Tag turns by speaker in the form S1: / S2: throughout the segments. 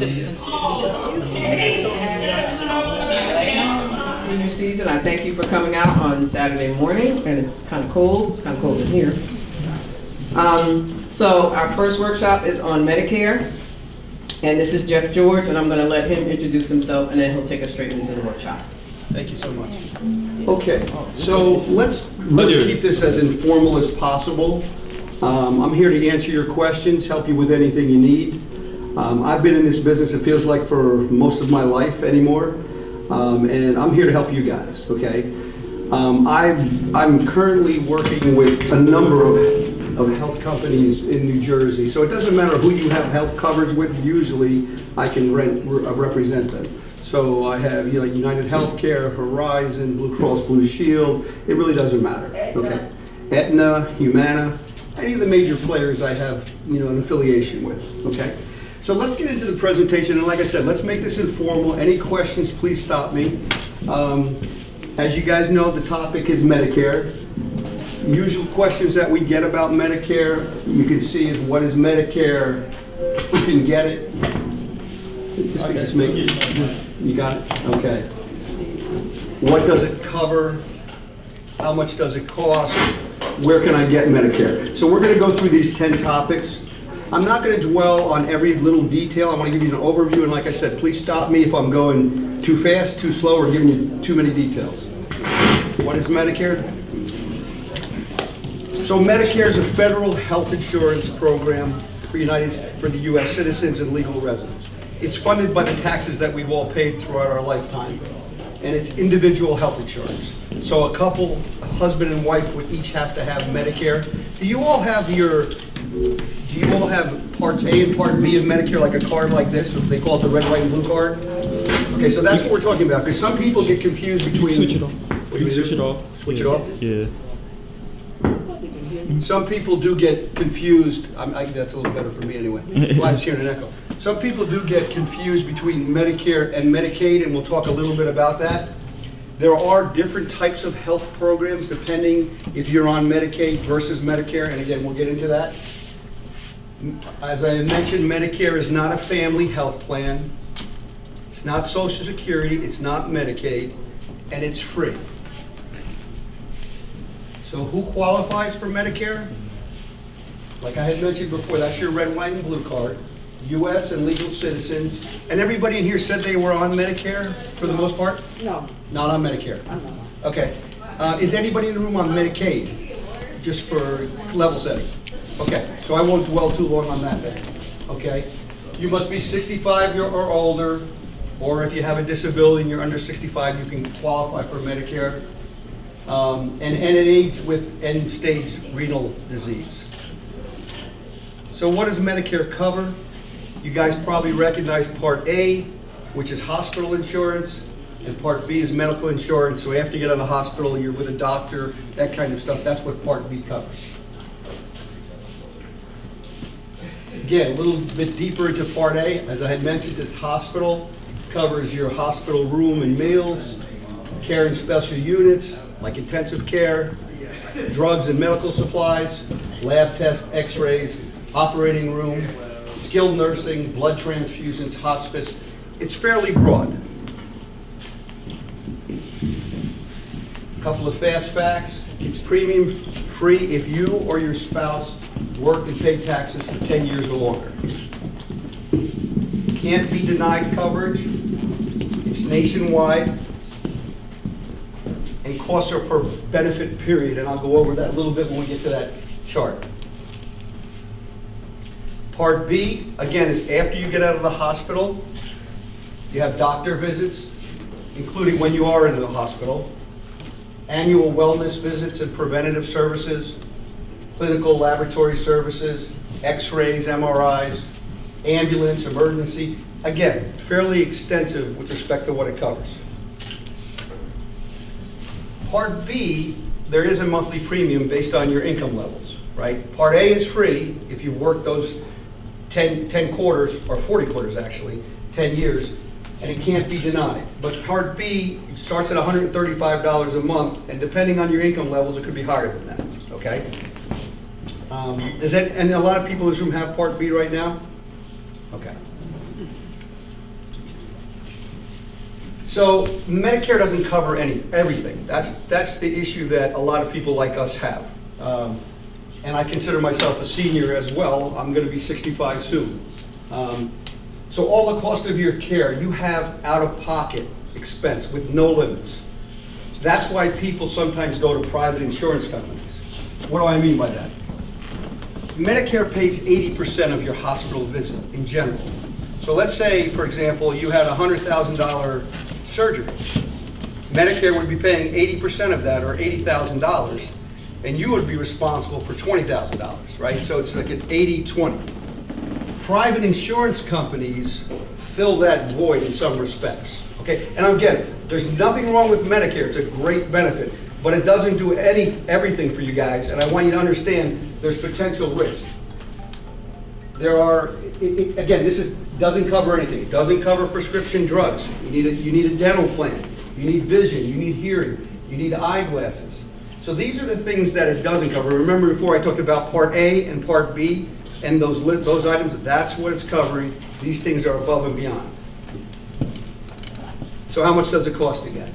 S1: Senior season, I thank you for coming out on Saturday morning, and it's kind of cold. It's kind of cold in here. So our first workshop is on Medicare, and this is Jeff George, and I'm going to let him introduce himself, and then he'll take us straight into the workshop.
S2: Thank you so much. Okay, so let's really keep this as informal as possible. I'm here to answer your questions, help you with anything you need. I've been in this business, it feels like, for most of my life anymore, and I'm here to help you guys, okay? I'm currently working with a number of health companies in New Jersey, so it doesn't matter who you have health coverage with, usually I can represent them. So I have United Healthcare, Horizon, Blue Cross Blue Shield, it really doesn't matter, okay? Aetna, Humana, any of the major players I have an affiliation with, okay? So let's get into the presentation, and like I said, let's make this informal. Any questions, please stop me. As you guys know, the topic is Medicare. Usual questions that we get about Medicare, you can see, is what is Medicare? Who can get it? You got it? Okay. What does it cover? How much does it cost? Where can I get Medicare? So we're going to go through these 10 topics. I'm not going to dwell on every little detail. I want to give you an overview, and like I said, please stop me if I'm going too fast, too slow, or giving you too many details. What is Medicare? So Medicare is a federal health insurance program for the U.S. citizens and legal residents. It's funded by the taxes that we've all paid throughout our lifetime, and it's individual health insurance. So a couple, a husband and wife, would each have to have Medicare. Do you all have Parts A and Part B of Medicare, like a card like this? They call it the red, white, and blue card. Okay, so that's what we're talking about, because some people get confused between.
S3: Switch it off. Switch it off.
S2: Switch it off?
S3: Yeah.
S2: Some people do get confused. That's a little better for me anyway. Well, I was hearing an echo. Some people do get confused between Medicare and Medicaid, and we'll talk a little bit about that. There are different types of health programs depending if you're on Medicaid versus Medicare, and again, we'll get into that. As I mentioned, Medicare is not a family health plan. It's not Social Security, it's not Medicaid, and it's free. So who qualifies for Medicare? Like I had mentioned before, that's your red, white, and blue card. U.S. and legal citizens. And everybody in here said they were on Medicare for the most part?
S4: No.
S2: Not on Medicare?
S4: I'm not.
S2: Okay. Is anybody in the room on Medicaid? Just for level setting? Okay, so I won't dwell too long on that then. Okay? You must be 65 or older, or if you have a disability and you're under 65, you can qualify for Medicare. And an age with end-stage renal disease. So what does Medicare cover? You guys probably recognize Part A, which is hospital insurance, and Part B is medical insurance. So after you get out of the hospital, you're with a doctor, that kind of stuff. That's what Part B covers. Again, a little bit deeper into Part A. As I had mentioned, this hospital covers your hospital room and meals, care in special units, like intensive care, drugs and medical supplies, lab tests, x-rays, operating room, skilled nursing, blood transfusions, hospice. It's fairly broad. A couple of fast facts. It's premium free if you or your spouse worked and paid taxes for 10 years or longer. Can't be denied coverage. It's nationwide. And costs are per benefit period, and I'll go over that a little bit when we get to that chart. Part B, again, is after you get out of the hospital, you have doctor visits, including when you are in the hospital, annual wellness visits and preventative services, clinical laboratory services, x-rays, MRIs, ambulance, emergency. Again, fairly extensive with respect to what it covers. Part B, there is a monthly premium based on your income levels, right? Part A is free if you work those 10 quarters, or 40 quarters actually, 10 years, and it can't be denied. But Part B, it starts at $135 a month, and depending on your income levels, it could be higher than that, okay? And a lot of people in this room have Part B right now? Okay. So Medicare doesn't cover everything. That's the issue that a lot of people like us have. And I consider myself a senior as well. I'm going to be 65 soon. So all the cost of your care, you have out-of-pocket expense with no limits. That's why people sometimes go to private insurance companies. What do I mean by that? Medicare pays 80% of your hospital visit in general. So let's say, for example, you had a $100,000 surgery. Medicare would be paying 80% of that, or $80,000, and you would be responsible for $20,000, right? So it's like an 80-20. Private insurance companies fill that void in some respects, okay? And again, there's nothing wrong with Medicare. It's a great benefit, but it doesn't do everything for you guys, and I want you to understand there's potential risk. There are, again, doesn't cover anything. It doesn't cover prescription drugs. You need a dental plan. You need vision. You need hearing. You need eyeglasses. So these are the things that it doesn't cover. Remember before I talked about Part A and Part B and those items, that's what it's covering. These things are above and beyond. So how much does it cost again?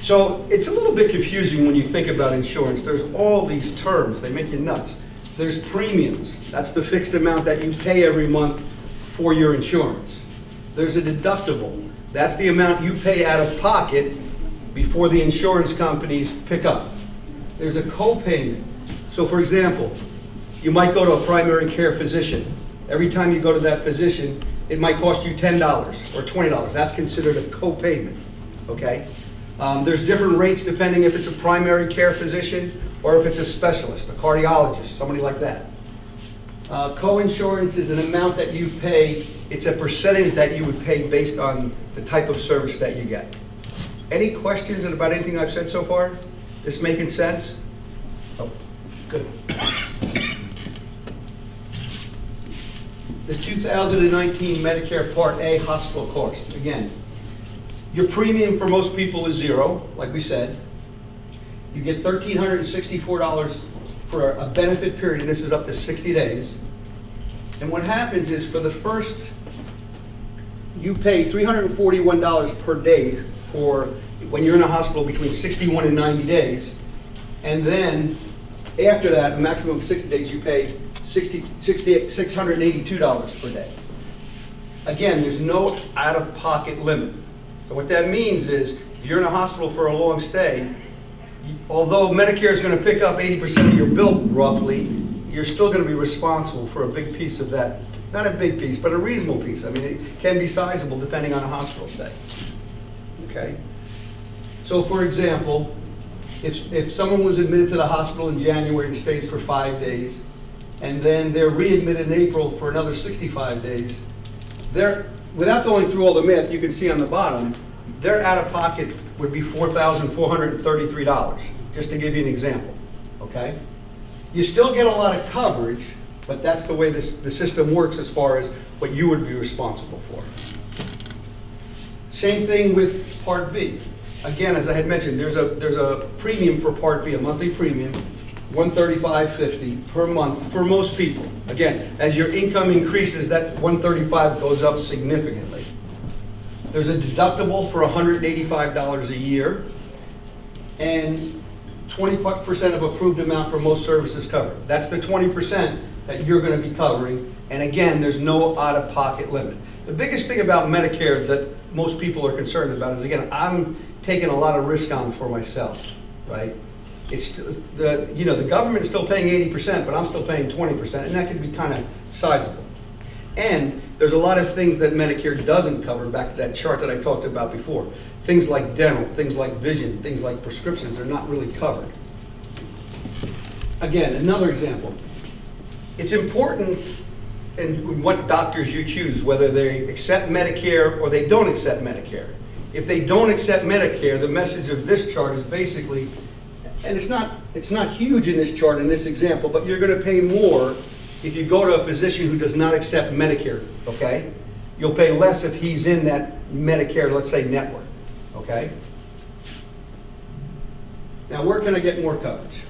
S2: So it's a little bit confusing when you think about insurance. There's all these terms. They make you nuts. There's premiums. That's the fixed amount that you pay every month for your insurance. There's a deductible. That's the amount you pay out of pocket before the insurance companies pick up. There's a copayment. So for example, you might go to a primary care physician. Every time you go to that physician, it might cost you $10 or $20. That's considered a copayment, okay? There's different rates depending if it's a primary care physician or if it's a specialist, a cardiologist, somebody like that. Co-insurance is an amount that you pay. It's a percentage that you would pay based on the type of service that you get. Any questions about anything I've said so far? This making sense? Oh, good. The 2019 Medicare Part A hospital cost. Again, your premium for most people is zero, like we said. You get $1,364 for a benefit period, and this is up to 60 days. And what happens is for the first, you pay $341 per day for when you're in a hospital between 61 and 90 days. And then after that, a maximum of 60 days, you pay $682 per day. Again, there's no out-of-pocket limit. So what that means is if you're in a hospital for a long stay, although Medicare is going to pick up 80% of your bill roughly, you're still going to be responsible for a big piece of that. Not a big piece, but a reasonable piece. I mean, it can be sizable depending on a hospital stay. Okay? So for example, if someone was admitted to the hospital in January and stays for 5 days, and then they're readmitted in April for another 65 days, without going through all the math, you can see on the bottom, their out-of-pocket would be $4,433, just to give you an example, okay? You still get a lot of coverage, but that's the way the system works as far as what you would be responsible for. Same thing with Part B. Again, as I had mentioned, there's a premium for Part B, a monthly premium, $135.50 per month for most people. Again, as your income increases, that $135 goes up significantly. There's a deductible for $185 a year, and 20% of approved amount for most services covered. That's the 20% that you're going to be covering, and again, there's no out-of-pocket limit. The biggest thing about Medicare that most people are concerned about is, again, I'm taking a lot of risk on for myself, right? It's the government's still paying 80%, but I'm still paying 20%, and that can be kind of sizable. And there's a lot of things that Medicare doesn't cover, back to that chart that I talked about before. Things like dental, things like vision, things like prescriptions are not really covered. Again, another example. It's important in what doctors you choose, whether they accept Medicare or they don't accept Medicare. If they don't accept Medicare, the message of this chart is basically, and it's not huge in this chart, in this example, but you're going to pay more if you go to a physician who does not accept Medicare, okay? You'll pay less if he's in that Medicare, let's say, network, okay? Now, where can I get more coverage?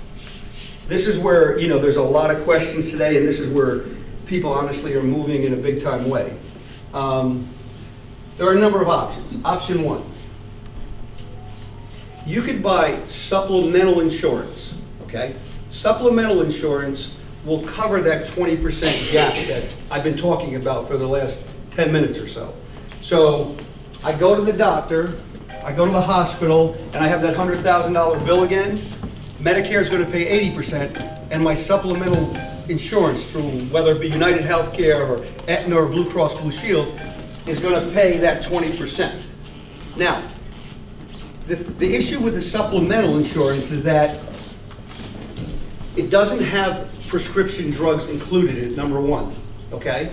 S2: This is where, there's a lot of questions today, and this is where people honestly are moving in a big time way. there are a number of options. Option one, you could buy supplemental insurance, okay? Supplemental insurance will cover that 20% gap that I've been talking about for the last 10 minutes or so. So I go to the doctor, I go to the hospital, and I have that $100,000 bill again. Medicare is going to pay 80%, and my supplemental insurance through whether it be United Healthcare or Aetna or Blue Cross Blue Shield is going to pay that 20%. Now, the issue with the supplemental insurance is that it doesn't have prescription drugs included in it, number one, okay?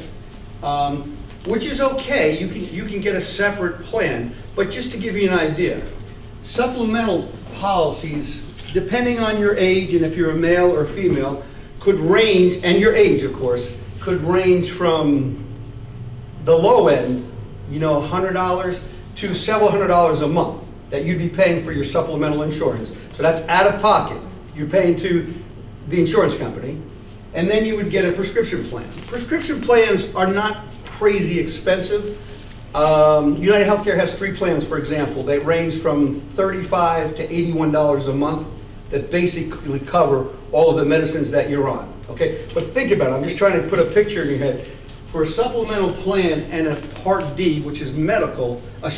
S2: Which is okay, you can get a separate plan, but just to give you an idea, supplemental policies, depending on your age and if you're a male or female, could range, and your age of course, could range from the low end, you know, $100 to several $100 a month that you'd be paying for your supplemental insurance. So that's out of pocket. You're paying to the insurance company, and then you would get a prescription plan. Prescription plans are not crazy expensive. United Healthcare has 3 plans, for example. They range from $35 to $81 a month that basically cover all of the medicines that you're on, okay? But think about it, I'm just trying to put a picture in your head. For a supplemental plan and a Part D, which is medical, a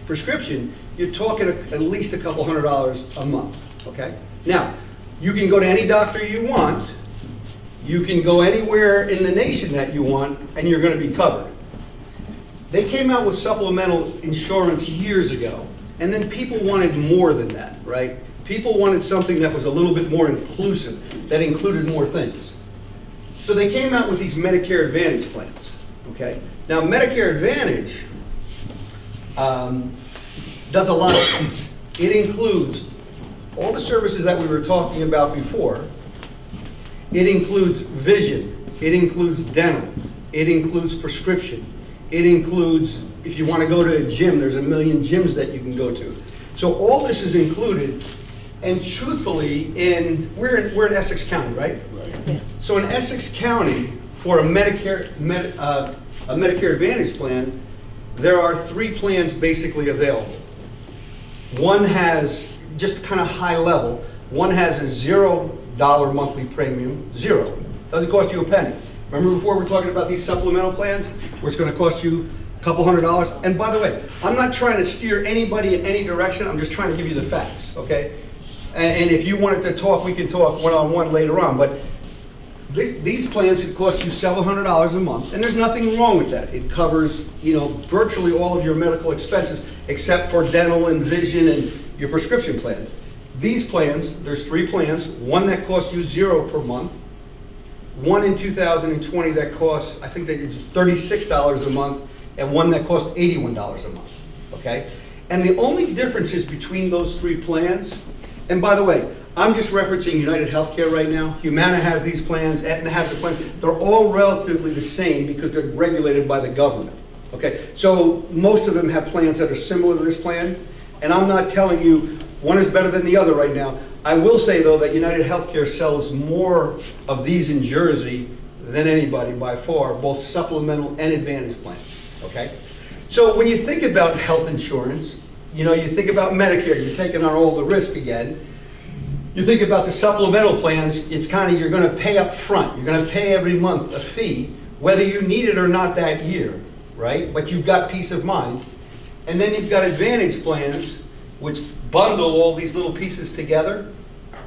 S2: prescription, you're talking at least a couple $100 a month, okay? Now, you can go to any doctor you want, you can go anywhere in the nation that you want, and you're going to be covered. They came out with supplemental insurance years ago, and then people wanted more than that, right? People wanted something that was a little bit more inclusive, that included more things. So they came out with these Medicare Advantage plans, okay? Now, Medicare Advantage does a lot of things. It includes all the services that we were talking about before. It includes vision, it includes dental, it includes prescription, it includes, if you want to go to a gym, there's a million gyms that you can go to. So all this is included, and truthfully, we're in Essex County, right? Right. So in Essex County, for a Medicare Advantage plan, there are 3 plans basically available. One has, just kind of high level, one has a $0 monthly premium, 0. Doesn't cost you a penny. Remember before we were talking about these supplemental plans, where it's going to cost you a couple $100? And by the way, I'm not trying to steer anybody in any direction, I'm just trying to give you the facts, okay? And if you wanted to talk, we can talk one-on-one later on, but these plans could cost you several $100s a month, and there's nothing wrong with that. It covers, you know, virtually all of your medical expenses, except for dental and vision and your prescription plan. These plans, there's 3 plans, one that costs you 0 per month, one in 2020 that costs, I think that it's $36 a month, and one that costs $81 a month, okay? And the only differences between those 3 plans, and by the way, I'm just referencing United Healthcare right now. Humana has these plans, Aetna has the plans. They're all relatively the same because they're regulated by the government, okay? So most of them have plans that are similar to this plan, and I'm not telling you one is better than the other right now. I will say, though, that United Healthcare sells more of these in Jersey than anybody by far, both supplemental and advantage plans, okay? So when you think about health insurance, you know, you think about Medicare, you're taking on all the risk again. You think about the supplemental plans, it's kind of, you're going to pay up front. You're going to pay every month a fee, whether you need it or not that year, right? But you've got peace of mind. And then you've got advantage plans, which bundle all these little pieces together,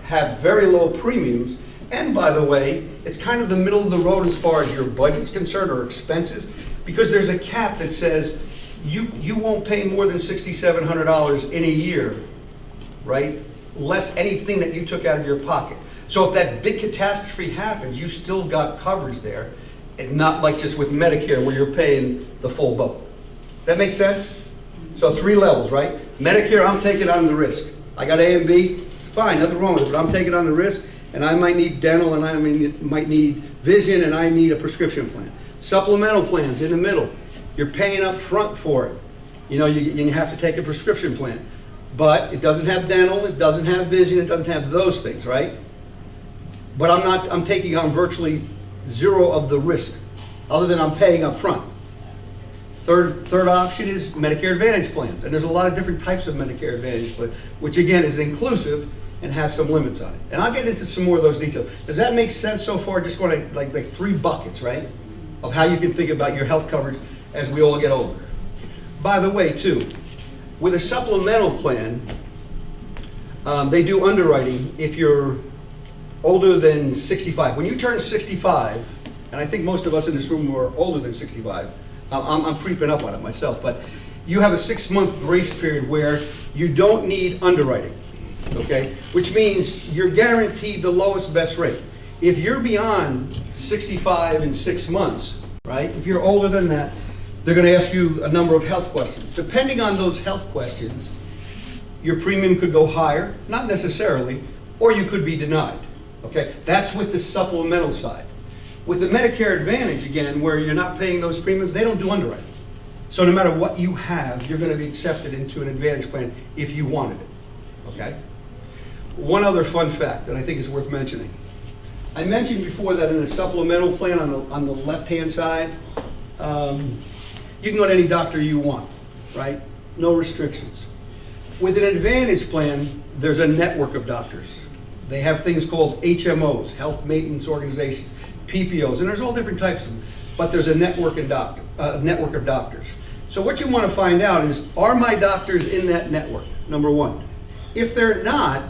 S2: have very low premiums, and by the way, it's kind of the middle of the road as far as your budget's concerned or expenses, because there's a cap that says you won't pay more than $6,700 in a year, right? Less anything that you took out of your pocket. So if that big catastrophe happens, you still got coverage there, and not like just with Medicare where you're paying the full boat. Does that make sense? So 3 levels, right? Medicare, I'm taking on the risk. I got A and B, fine, nothing wrong with it, but I'm taking on the risk, and I might need dental, and I might need vision, and I need a prescription plan. Supplemental plans in the middle. You're paying up front for it. You know, you have to take a prescription plan. But it doesn't have dental, it doesn't have vision, it doesn't have those things, right? But I'm taking on virtually 0 of the risk, other than I'm paying up front. Third option is Medicare Advantage plans, and there's a lot of different types of Medicare Advantage, but which again is inclusive and has some limits on it. And I'll get into some more of those details. Does that make sense so far? Just going to like 3 buckets, right, of how you can think about your health coverage as we all get older. By the way, too, with a supplemental plan, they do underwriting if you're older than 65. When you turn 65, and I think most of us in this room are older than 65, I'm creeping up on it myself, but you have a 6-month grace period where you don't need underwriting, okay? Which means you're guaranteed the lowest best rate. If you're beyond 65 in 6 months, right? If you're older than that, they're going to ask you a number of health questions. Depending on those health questions, your premium could go higher, not necessarily, or you could be denied, okay? That's with the supplemental side. With the Medicare Advantage, again, where you're not paying those premiums, they don't do underwriting. So no matter what you have, you're going to be accepted into an Advantage plan if you wanted it, okay? One other fun fact that I think is worth mentioning. I mentioned before that in a supplemental plan on the left-hand side, you can go to any doctor you want, right? No restrictions. With an Advantage plan, there's a network of doctors. They have things called HMOs, Health Maintenance Organizations, PPOs, and there's all different types of them, but there's a network of doctors. So what you want to find out is, are my doctors in that network, number one? If they're not,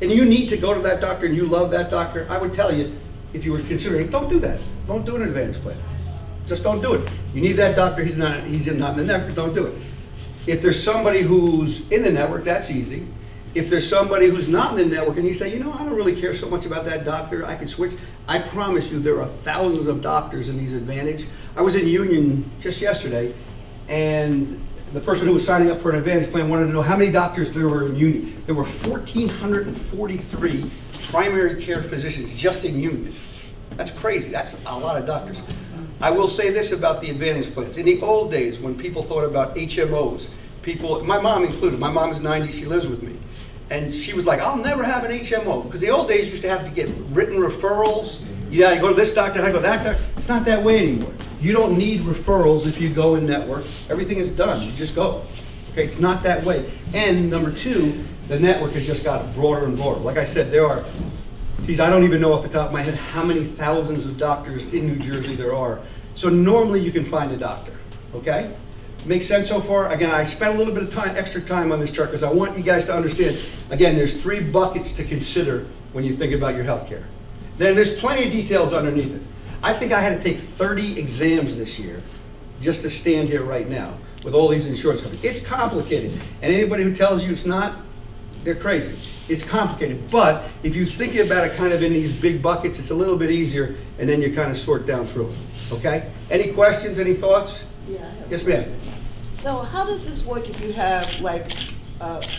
S2: and you need to go to that doctor and you love that doctor, I would tell you, if you were considering, don't do that. Don't do an Advantage plan. Just don't do it. You need that doctor, he's not in the network, don't do it. If there's somebody who's in the network, that's easy. If there's somebody who's not in the network and you say, you know, I don't really care so much about that doctor, I can switch. I promise you there are thousands of doctors in these Advantage. I was in Union just yesterday, and the person who was signing up for an Advantage plan wanted to know how many doctors there were in Union. There were 1,443 primary care physicians just in Union. That's crazy. That's a lot of doctors. I will say this about the Advantage plans. In the old days, when people thought about HMOs, my mom included, my mom is 90, she lives with me. And she was like, I'll never have an HMO. Because the old days you used to have to get written referrals. You go to this doctor, I go to that doctor. It's not that way anymore. You don't need referrals if you go in network. Everything is done, you just go. Okay, it's not that way. And number 2, the network has just got broader and broader. Like I said, there are, I don't even know off the top of my head how many thousands of doctors in New Jersey there are. So normally you can find a doctor, okay? Makes sense so far? Again, I spent a little bit of extra time on this chart because I want you guys to understand, again, there's 3 buckets to consider when you think about your health care. Then there's plenty of details underneath it. I think I had to take 30 exams this year just to stand here right now with all these insurance companies. It's complicated, and anybody who tells you it's not, they're crazy. It's complicated, but if you think about it kind of in these big buckets, it's a little bit easier, and then you kind of sort down through it, okay? Any questions, any thoughts?
S4: Yeah.
S2: Yes, ma'am.
S4: So how does this work if you have, like,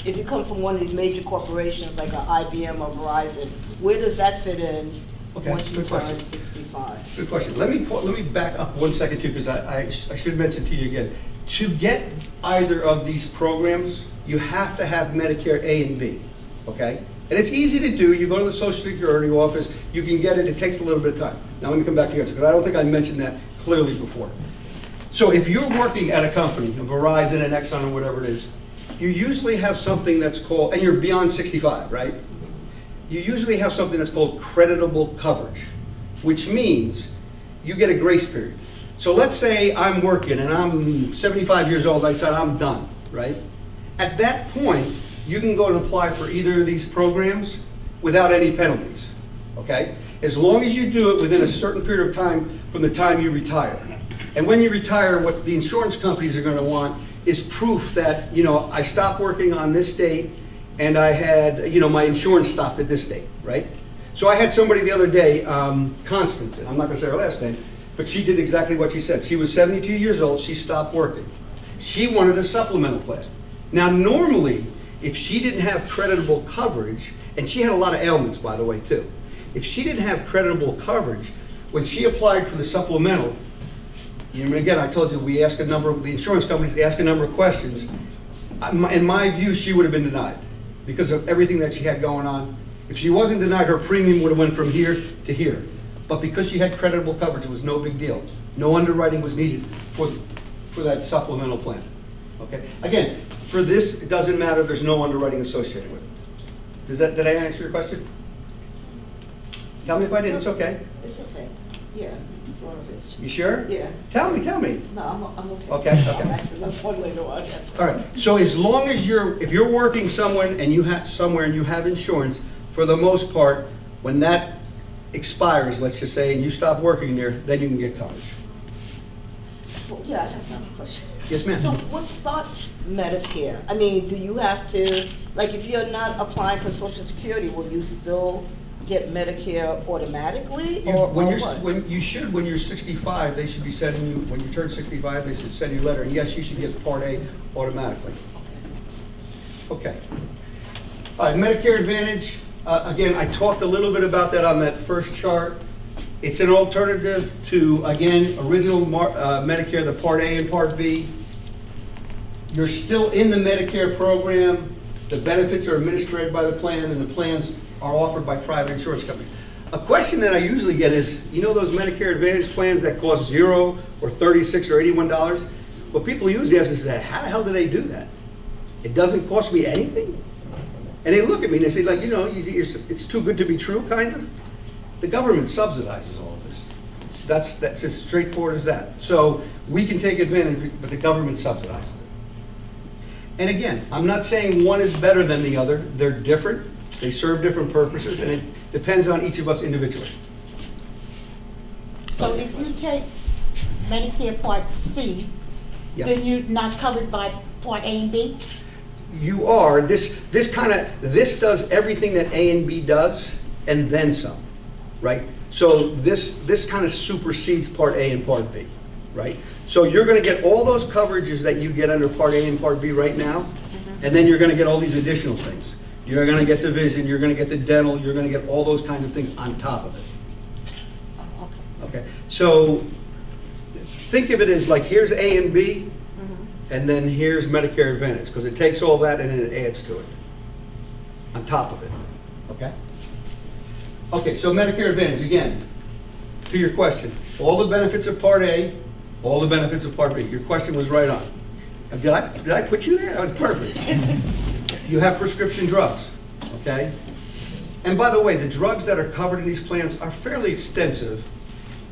S4: if you come from one of these major corporations like an IBM or Verizon, where does that fit in once you
S2: good
S4: turn
S2: question.
S4: 65?
S2: Good question. Let me back up 1 second too, because I should mention to you again. To get either of these programs, you have to have Medicare A and B, okay? And it's easy to do. You go to the Social Security office, you can get it. It takes a little bit of time. Now let me come back to your answer, because I don't think I mentioned that clearly before. So if you're working at a company, a Verizon, an Exxon, or whatever it is, you usually have something that's called, and you're beyond 65, right? You usually have something that's called creditable coverage, which means you get a grace period. So let's say I'm working and I'm 75 years old, I said I'm done, right? At that point, you can go and apply for either of these programs without any penalties, okay? As long as you do it within a certain period of time from the time you retire. And when you retire, what the insurance companies are going to want is proof that, you know, I stopped working on this date and I had, you know, my insurance stopped at this date, right? So I had somebody the other day, Constance, and I'm not going to say her last name, but she did exactly what she said. She was 72 years old, she stopped working. She wanted a supplemental plan. Now normally, if she didn't have creditable coverage, and she had a lot of ailments, by the way, too. If she didn't have creditable coverage, when she applied for the supplemental, and again, I told you, we ask a number of, the insurance companies ask a number of questions. In my view, she would have been denied because of everything that she had going on. If she wasn't denied, her premium would have went from here to here. But because she had creditable coverage, it was no big deal. No underwriting was needed for for that supplemental plan. Okay? Again, for this, it doesn't matter, there's no underwriting associated with it. Did I answer your question? Tell me if I didn't, it's okay.
S4: It's okay. Yeah, sort of is.
S2: You sure?
S4: Yeah.
S2: Tell me.
S4: No, I'm okay.
S2: Okay.
S4: I'll ask another one later on.
S2: All right, so as long as if you're working somewhere and you have insurance, for the most part, when that expires, let's just say, and you stop working there, then you can get coverage.
S4: Well, yeah, I have another question.
S2: Yes, ma'am.
S4: So what starts Medicare? I mean, do you have to, like, if you're not applying for Social Security, will you still get Medicare automatically, or
S2: When
S4: what?
S2: you're 65, they should be sending you, when you turn 65, they should send you a letter, and yes, you should get Part A automatically. Okay. All right, Medicare Advantage, again, I talked a little bit about that on that first chart. It's an alternative to, again, original Medicare, the Part A and Part B. You're still in the Medicare program. The benefits are administered by the plan, and the plans are offered by private insurance companies. A question that I usually get is, you know those Medicare Advantage plans that cost $0 or $36 or $81? Well, people usually ask me, say, how the hell do they do that? It doesn't cost me anything? And they look at me and they say, like, you know, it's too good to be true, kind of. The government subsidizes all of this. That's as straightforward as that. So we can take advantage, but the government subsidizes it. And again, I'm not saying one is better than the other. They're different. They serve different purposes, and it depends on each of us individually.
S5: So if you take Medicare Part C,
S2: Yeah.
S5: then you're not covered by Part A and B?
S2: You are. This does everything that A and B does, and then some, right? So this kind of supersedes Part A and Part B, right? So you're going to get all those coverages that you get under Part A and Part B right now, and then you're going to get all these additional things. You're going to get the vision, you're going to get the dental, you're going to get all those kinds of things on top of it. Okay, so think of it as like, here's A and B, and then here's Medicare Advantage, because it takes all that and then it adds to it, on top of it, okay? Okay, so Medicare Advantage, again, to your question, all the benefits of Part A, all the benefits of Part B. Your question was right on. Did I put you there? That was perfect. You have prescription drugs, okay? And by the way, the drugs that are covered in these plans are fairly extensive.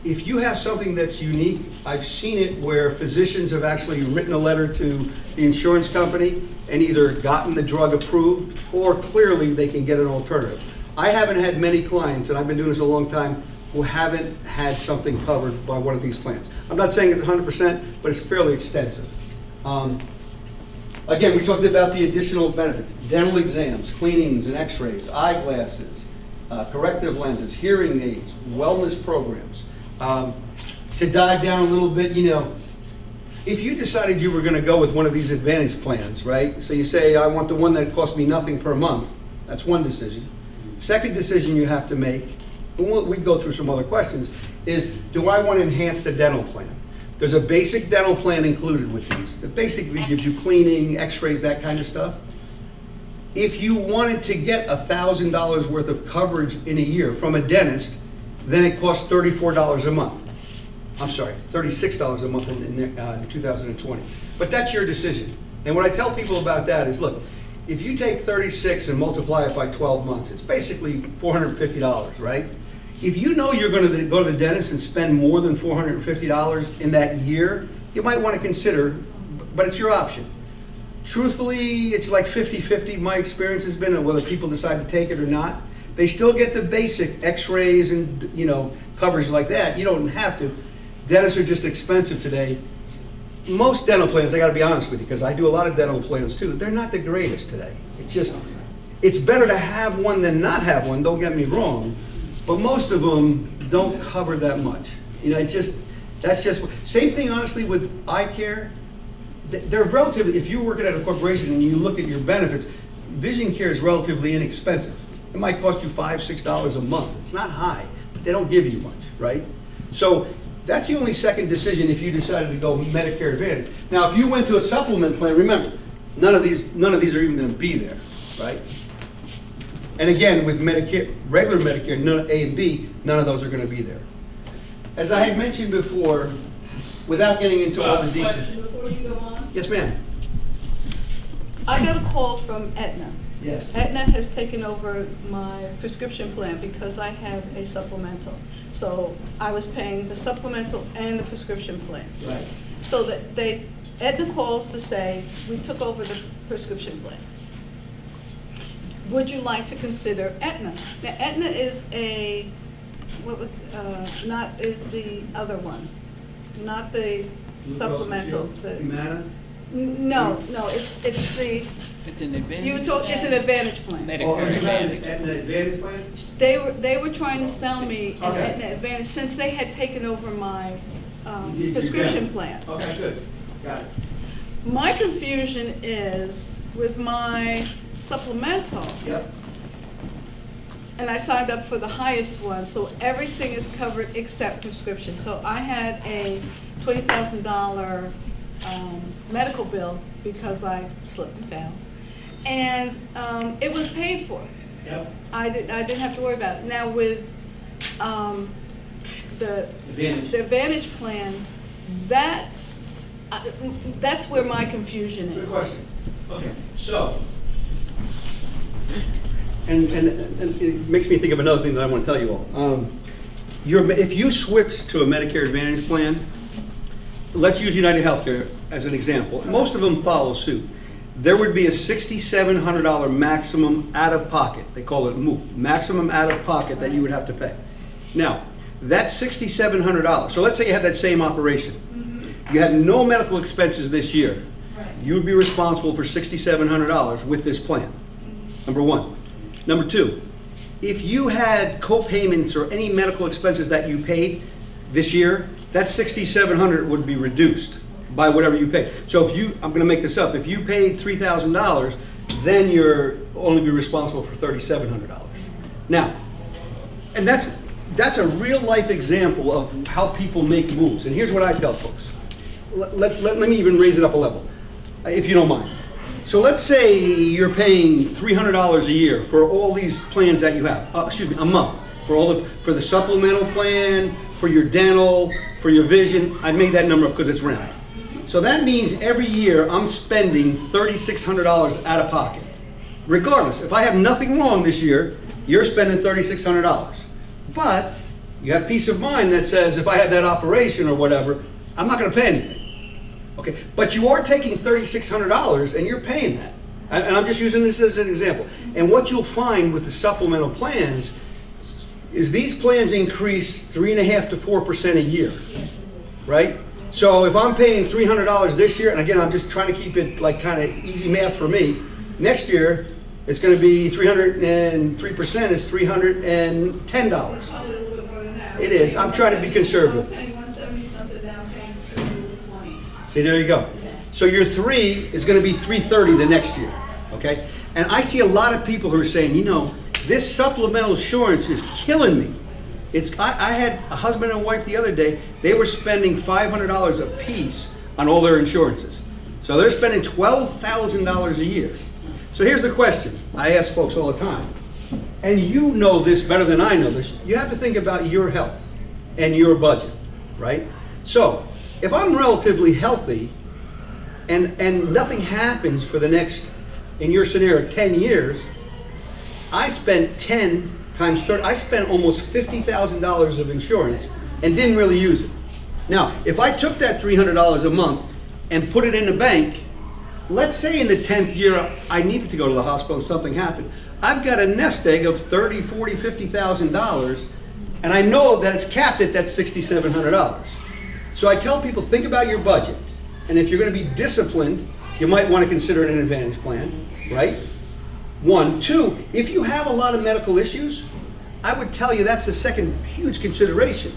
S2: If you have something that's unique, I've seen it where physicians have actually written a letter to the insurance company and either gotten the drug approved, or clearly they can get an alternative. I haven't had many clients, and I've been doing this a long time, who haven't had something covered by one of these plans. I'm not saying it's 100%, but it's fairly extensive. Again, we talked about the additional benefits: dental exams, cleanings and x-rays, eyeglasses, corrective lenses, hearing aids, wellness programs. To dive down a little bit, you know, if you decided you were going to go with one of these Advantage plans, right? So you say, I want the one that costs me nothing per month. That's one decision. Second decision you have to make, and we go through some other questions, is do I want to enhance the dental plan? There's a basic dental plan included with these that basically gives you cleaning, x-rays, that kind of stuff. If you wanted to get $1,000 worth of coverage in a year from a dentist, then it costs $34 a month. I'm sorry, $36 a month in 2020. But that's your decision. And what I tell people about that is, look, if you take 36 and multiply it by 12 months, it's basically $450, right? If you know you're going to go to the dentist and spend more than $450 in that year, you might want to consider, but it's your option. Truthfully, it's like 50-50. My experience has been whether people decide to take it or not. They still get the basic x-rays and, you know, coverage like that. You don't have to. Dentists are just expensive today. Most dental plans, I got to be honest with you, because I do a lot of dental plans too, they're not the greatest today. It's better to have one than not have one, don't get me wrong. But most of them don't cover that much. You know, that's just, same thing honestly with eye care. They're relatively, if you're working at a corporation and you look at your benefits, vision care is relatively inexpensive. It might cost you $5, $6 a month. It's not high, but they don't give you much, right? So that's the only second decision if you decided to go Medicare Advantage. Now, if you went to a supplement plan, remember, none of these are even going to be there, right? And again, with Medicare, regular Medicare, A and B, none of those are going to be there. As I had mentioned before, without getting into all the details.
S4: Question before you go on.
S2: Yes, ma'am.
S6: I got a call from Aetna.
S2: Yes.
S6: Aetna has taken over my prescription plan because I have a supplemental. So I was paying the supplemental and the prescription plan.
S2: Right.
S6: So that Aetna calls to say, we took over the prescription plan. Would you like to consider Aetna? Now, Aetna is is the other one, not the supplemental.
S2: Humana?
S6: No, it's the,
S1: It's an advantage.
S6: it's an Advantage plan.
S1: Medicare Advantage.
S2: Aetna Advantage plan?
S6: They were trying to sell me an
S2: Okay.
S6: Aetna Advantage since they had taken over my
S2: You-
S6: prescription plan.
S2: Okay, good. Got it.
S6: My confusion is with my supplemental,
S2: Yep.
S6: and I signed up for the highest one, so everything is covered except prescription. So I had a $20,000 medical bill because I slipped and fell, and it was paid for.
S2: Yep.
S6: I didn't have to worry about it. Now with the Advantage plan, that's where my confusion
S2: Good
S6: is.
S2: question. Okay, so, and it makes me think of another thing that I want to tell you all. If you switch to a Medicare Advantage plan, let's use United Healthcare as an example. Most of them follow suit. There would be a $6,700 maximum out-of-pocket. They call it MOOP, maximum out-of-pocket that you would have to pay. Now, that's $6,700. So let's say you had that same operation. You had no medical expenses this year. You would be responsible for $6,700 with this plan, number one. Number two, if you had co-payments or any medical expenses that you paid this year, that $6,700 would be reduced by whatever you pay. So if I'm going to make this up, if you paid $3,000, then you're only be responsible for $3,700. Now, and that's a real life example of how people make moves. And here's what I tell folks. Let me even raise it up a level, if you don't mind. So let's say you're paying $300 a year for all these plans that you have, a month, for the supplemental plan, for your dental, for your vision. I made that number up because it's round. So that means every year I'm spending $3,600 out of pocket. Regardless, if I have nothing wrong this year, you're spending $3,600. But you have peace of mind that says if I have that operation or whatever, I'm not going to pay anything. Okay, but you are taking $3,600 and you're paying that. And I'm just using this as an example. And what you'll find with the supplemental plans is these plans increase 3.5% to 4% a year, right? So if I'm paying $300 this year, and again, I'm just trying to keep it like kind of easy math for me, next year it's going to be 303% is $310.
S6: Probably a little bit more than that.
S2: It is. I'm trying to be conservative.
S6: I was paying $170 something down, paying $220.
S2: See, there you go. So your 3 is going to be $330 the next year, okay? And I see a lot of people who are saying, you know, this supplemental insurance is killing me. I had a husband and wife the other day, they were spending $500 a piece on all their insurances. So they're spending $12,000 a year. So here's the question I ask folks all the time, and you know this better than I know this. You have to think about your health and your budget, right? So if I'm relatively healthy and nothing happens for the next, in your scenario, 10 years, I spent 10 times 30, I spent almost $50,000 of insurance and didn't really use it. Now, if I took that $300 a month and put it in the bank, let's say in the 10th year I needed to go to the hospital and something happened, I've got a nest egg of $30,000, $40,000, $50,000, and I know that it's capped at that $6,700. So I tell people, think about your budget, and if you're going to be disciplined, you might want to consider an Advantage plan, right? 1. 2, if you have a lot of medical issues, I would tell you that's the second huge consideration.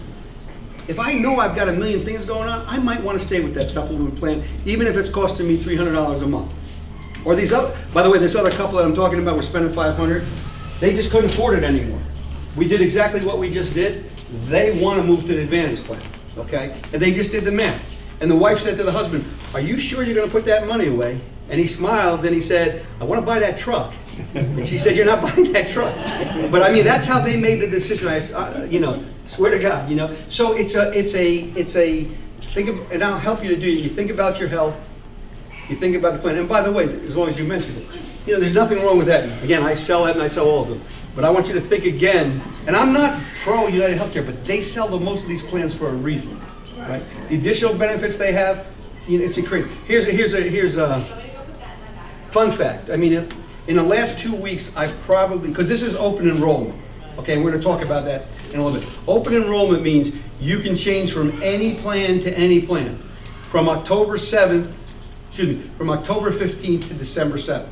S2: If I know I've got a million things going on, I might want to stay with that supplement plan, even if it's costing me $300 a month. Or these other, by the way, this other couple that I'm talking about were spending $500. They just couldn't afford it anymore. We did exactly what we just did. They want to move to the Advantage plan, okay? And they just did the math. And the wife said to the husband, "Are you sure you're going to put that money away?" And he smiled, and he said, "I want to buy that truck." And she said, "You're not buying that truck." But I mean, that's how they made the decision. I, you know, swear to God, you know. So it's a and I'll help you to do it. You think about your health, you think about the plan. And by the way, as long as you mentioned it, there's nothing wrong with that. Again, I sell Aetna, I sell all of them. But I want you to think again, and I'm not pro United Healthcare, but they sell most of these plans for a reason, right? The additional benefits they have, it's incredible. Here's a fun fact. I mean, in the last 2 weeks, I've probably, because this is open enrollment, okay, we're going to talk about that in a little bit. Open enrollment means you can change from any plan to any plan. From October 15th to December 7th,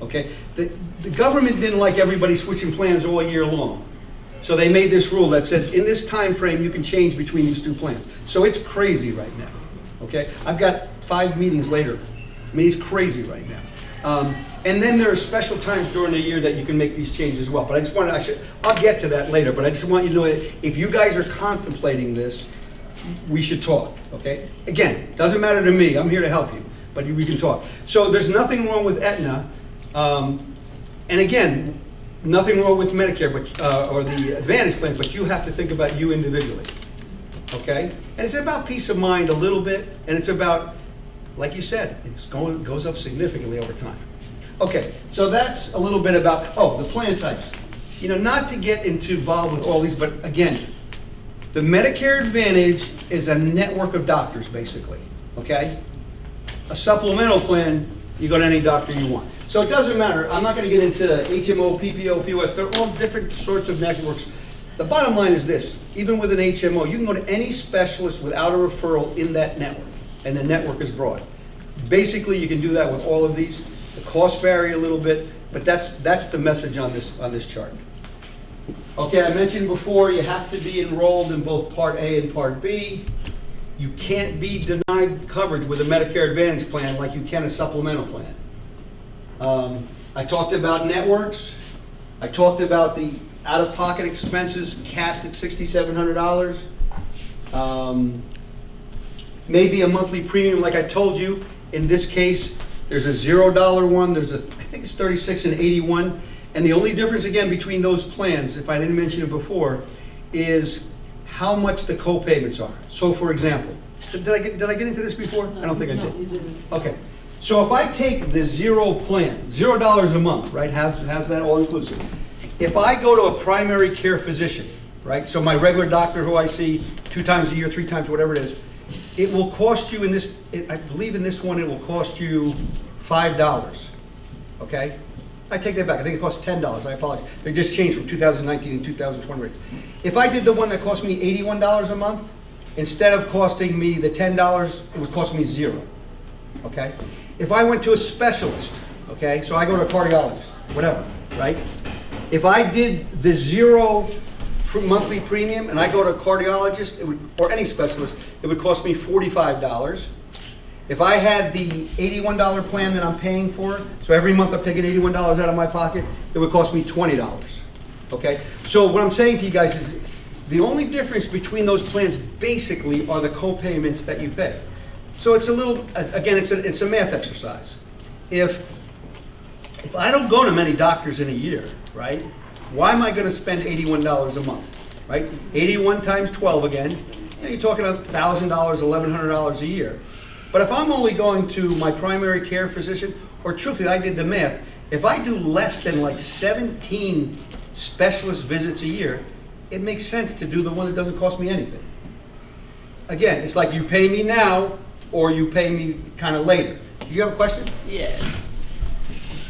S2: okay? The government didn't like everybody switching plans all year long. So they made this rule that said, in this time frame, you can change between these two plans. So it's crazy right now, okay? I've got 5 meetings later. I mean, it's crazy right now. And then there are special times during the year that you can make these changes as well. But I just wanted, I'll get to that later, but I just want you to know, if you guys are contemplating this, we should talk, okay? Again, doesn't matter to me, I'm here to help you, but we can talk. So there's nothing wrong with Aetna, and again, nothing wrong with Medicare, or the Advantage plan, but you have to think about you individually, okay? And it's about peace of mind a little bit, and it's about, like you said, it goes up significantly over time. Okay, so that's a little bit about, the plan types. Not to get involved with all these, but again, the Medicare Advantage is a network of doctors, basically, okay? A supplemental plan, you go to any doctor you want. So it doesn't matter. I'm not going to get into HMO, PPO, POS. They're all different sorts of networks. The bottom line is this. Even with an HMO, you can go to any specialist without a referral in that network, and the network is broad. Basically, you can do that with all of these. The costs vary a little bit, but that's the message on this chart. Okay, I mentioned before, you have to be enrolled in both Part A and Part B. You can't be denied coverage with a Medicare Advantage plan like you can a supplemental plan. I talked about networks. I talked about the out-of-pocket expenses capped at $6,700. Maybe a monthly premium, like I told you. In this case, there's a $0 one. I think it's 36 and 81. And the only difference, again, between those plans, if I didn't mention it before, is how much the co-payments are. So, for example, did I get into this before? I don't think I did.
S4: No, you didn't.
S2: Okay. So if I take the zero plan, $0 a month, right, has that all inclusive. If I go to a primary care physician, right, so my regular doctor who I see 2 times a year, 3 times, whatever it is, it will cost you I believe in this one, it will cost you $5, okay? I take that back. I think it costs $10. I apologize. They just changed from 2019 and 2020 rates. If I did the one that cost me $81 a month, instead of costing me the $10, it would cost me $0, okay? If I went to a specialist, okay, so I go to a cardiologist, whatever, right? If I did the $0 monthly premium and I go to a cardiologist, or any specialist, it would cost me $45. If I had the $81 plan that I'm paying for, so every month I'm taking $81 out of my pocket, it would cost me $20, okay? So what I'm saying to you guys is the only difference between those plans basically are the co-payments that you pay. So it's a little, again, it's a math exercise. If I don't go to many doctors in a year, right, why am I going to spend $81 a month, right? 81 times 12 again, you're talking $1,000, $1,100 a year. But if I'm only going to my primary care physician, or truthfully, I did the math, if I do less than like 17 specialist visits a year, it makes sense to do the one that doesn't cost me anything. Again, it's like you pay me now, or you pay me kind of later. Do you have a question?
S7: Yes.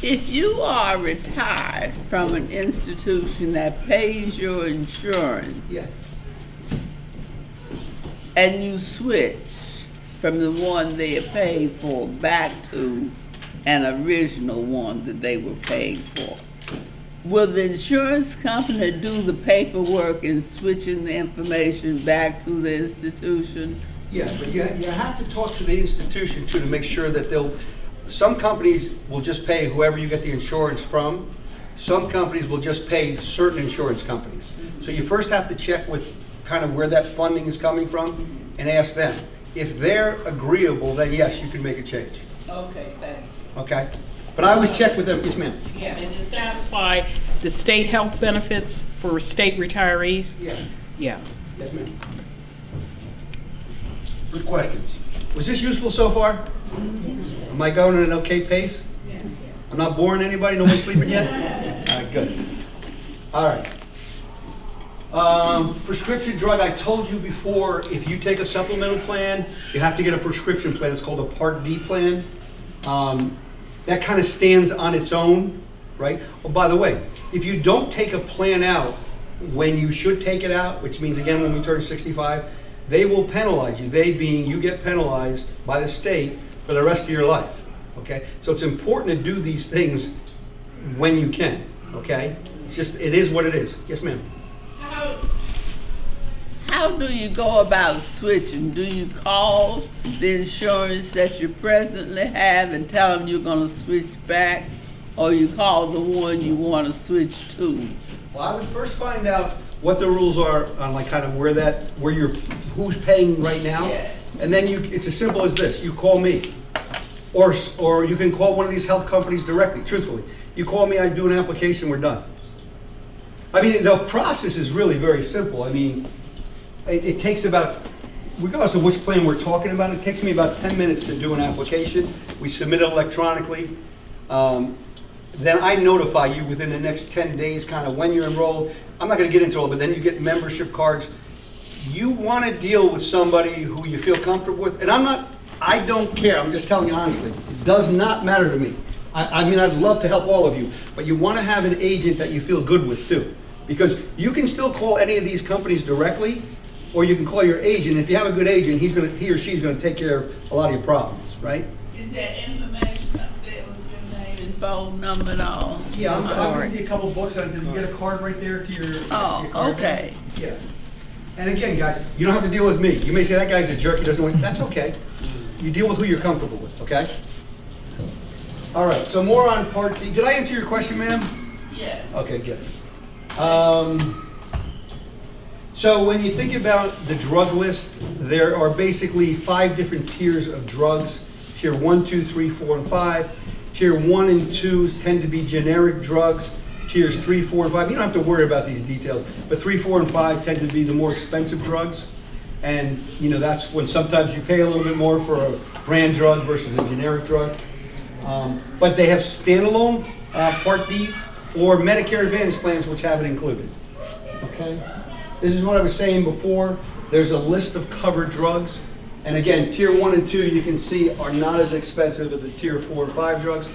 S7: If you are retired from an institution that pays your insurance,
S2: Yeah.
S7: and you switch from the one they are paid for back to an original one that they were paid for, will the insurance company do the paperwork in switching the information back to the institution?
S2: Yeah, but you have to talk to the institution too to make sure that some companies will just pay whoever you get the insurance from. Some companies will just pay certain insurance companies. So you first have to check with kind of where that funding is coming from and ask them. If they're agreeable, then yes, you can make a change.
S7: Okay, thank you.
S2: Okay? But I always check with them. Yes, ma'am.
S8: Yeah, and does that apply the state health benefits for state retirees?
S2: Yeah.
S8: Yeah.
S2: Yes, ma'am. Good questions. Was this useful so far? Am I going at an okay pace? I'm not boring anybody? Nobody sleeping yet? All right, good. All right. Prescription drug, I told you before, if you take a supplemental plan, you have to get a prescription plan. It's called a Part D plan. That kind of stands on its own, right? Oh, by the way, if you don't take a plan out when you should take it out, which means, again, when we turn 65, they will penalize you. They being you get penalized by the state for the rest of your life, okay? So it's important to do these things when you can, okay? It's just, it is what it is. Yes, ma'am?
S7: How do you go about switching? Do you call the insurance that you presently have and tell them you're going to switch back, or you call the one you want to switch to?
S2: Well, I would first find out what the rules are on, like, kind of who's paying right now.
S7: Yeah.
S2: And then it's as simple as this. You call me. Or you can call one of these health companies directly, truthfully. You call me, I do an application, we're done. I mean, the process is really very simple. I mean, it takes about, regardless of which plan we're talking about, it takes me about 10 minutes to do an application. We submit it electronically. Then I notify you within the next 10 days kind of when you're enrolled. I'm not going to get into all, but then you get membership cards. You want to deal with somebody who you feel comfortable with. And I don't care. I'm just telling you honestly. It does not matter to me. I mean, I'd love to help all of you, but you want to have an agent that you feel good with too. Because you can still call any of these companies directly, or you can call your agent. If you have a good agent, he or she's going to take care of a lot of your problems, right?
S7: Is there information up there with your name and phone number and all?
S2: Yeah, I'll give you a couple books. Did you get a card right there to your
S7: Oh,
S2: card?
S7: okay.
S2: Yeah. And again, guys, you don't have to deal with me. You may say, that guy's a jerk, he doesn't know what, that's okay. You deal with who you're comfortable with, okay? All right, so more on Part D. Did I answer your question, ma'am?
S7: Yeah.
S2: Okay, good. So when you think about the drug list, there are basically 5 different tiers of drugs. Tier 1, 2, 3, 4, and 5. Tier 1 and 2 tend to be generic drugs. Tiers 3, 4, and 5, you don't have to worry about these details, but 3, 4, and 5 tend to be the more expensive drugs. And you know, that's when sometimes you pay a little bit more for a brand drug versus a generic drug. But they have standalone Part D or Medicare Advantage plans which have it included. Okay? This is what I was saying before. There's a list of covered drugs. And again, Tier 1 and 2, you can see, are not as expensive as the Tier 4 and 5 drugs.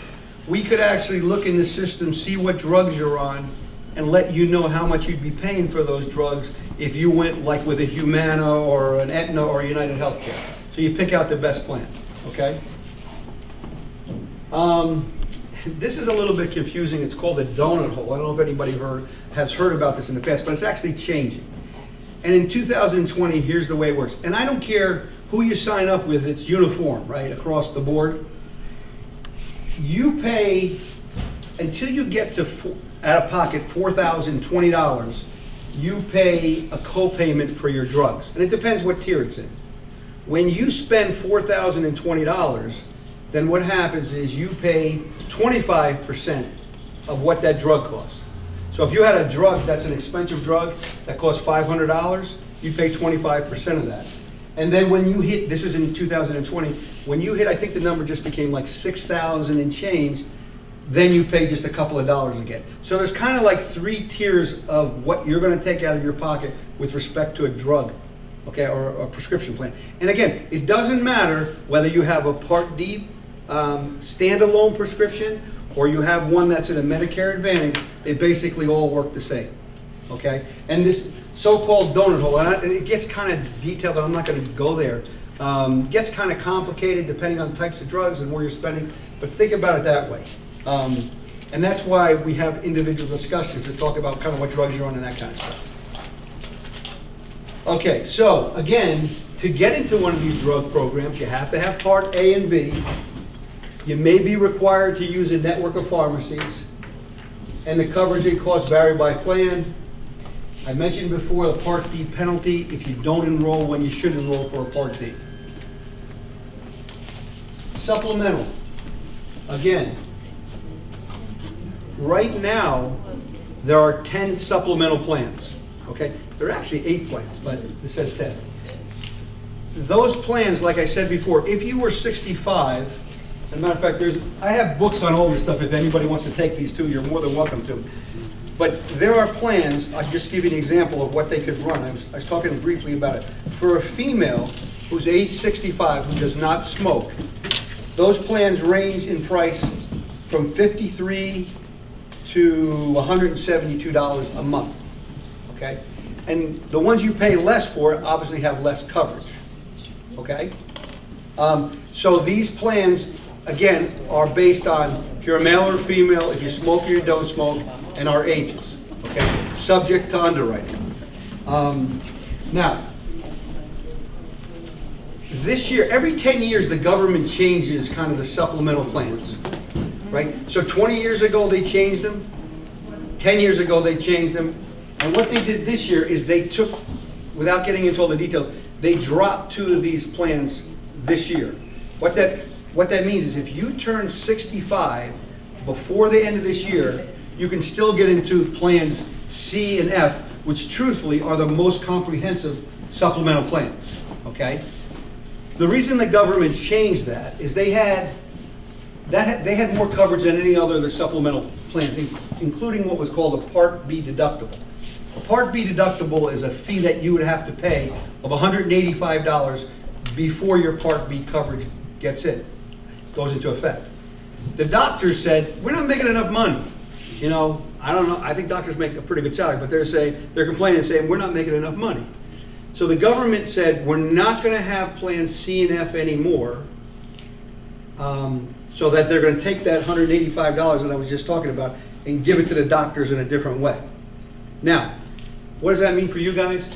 S2: We could actually look in the system, see what drugs you're on, and let you know how much you'd be paying for those drugs if you went like with a Humana or an Aetna or United Healthcare. So you pick out the best plan, okay? This is a little bit confusing. It's called a donut hole. I don't know if anybody has heard about this in the past, but it's actually changing. And in 2020, here's the way it works. And I don't care who you sign up with, it's uniform, right, across the board. You pay, until you get to out of pocket $4,020, you pay a co-payment for your drugs. And it depends what tier it's in. When you spend $4,020, then what happens is you pay 25% of what that drug costs. So if you had a drug that's an expensive drug that costs $500, you pay 25% of that. And then when you hit, this is in 2020, when you hit, I think the number just became like 6,000 and change, then you pay just a couple of dollars again. So there's kind of like 3 tiers of what you're going to take out of your pocket with respect to a drug, okay, or a prescription plan. And again, it doesn't matter whether you have a Part D standalone prescription or you have one that's in a Medicare Advantage. They basically all work the same, okay? And this so-called donut hole, and it gets kind of detailed, and I'm not going to go there. Gets kind of complicated depending on the types of drugs and where you're spending, but think about it that way. And that's why we have individual discussions to talk about kind of what drugs you're on and that kind of stuff. Okay, so again, to get into one of these drug programs, you have to have Part A and B. You may be required to use a network of pharmacies, and the coverage and costs vary by plan. I mentioned before the Part D penalty if you don't enroll when you should enroll for a Part D. Supplemental. Again, right now, there are 10 supplemental plans, okay? There are actually 8 plans, but this says 10. those plans, like I said before, if you were 65, as a matter of fact, I have books on all this stuff. If anybody wants to take these too, you're more than welcome to. But there are plans, I'll just give you an example of what they could run. I was talking briefly about it. For a female who's age 65, who does not smoke, those plans range in price from $53 to $172 a month, okay? And the ones you pay less for obviously have less coverage, okay? So these plans, again, are based on if you're a male or female, if you smoke or you don't smoke, and our ages, okay? Subject to underwriting. Now, this year, every 10 years, the government changes kind of the supplemental plans, right? So 20 years ago, they changed them. 10 years ago, they changed them. And what they did this year is they took, without getting into all the details, they dropped 2 of these plans this year. What that means is if you turn 65 before the end of this year, you can still get into plans C and F, which truthfully are the most comprehensive supplemental plans, okay? The reason the government changed that is they had more coverage than any other of the supplemental plans, including what was called a Part B deductible. A Part B deductible is a fee that you would have to pay of $185 before your Part B coverage goes into effect. The doctors said, we're not making enough money. You know, I don't know, I think doctors make a pretty good salary, but they're complaining and saying, we're not making enough money. So the government said, we're not going to have plans C and F anymore, so that they're going to take that $185 that I was just talking about and give it to the doctors in a different way. Now, what does that mean for you guys?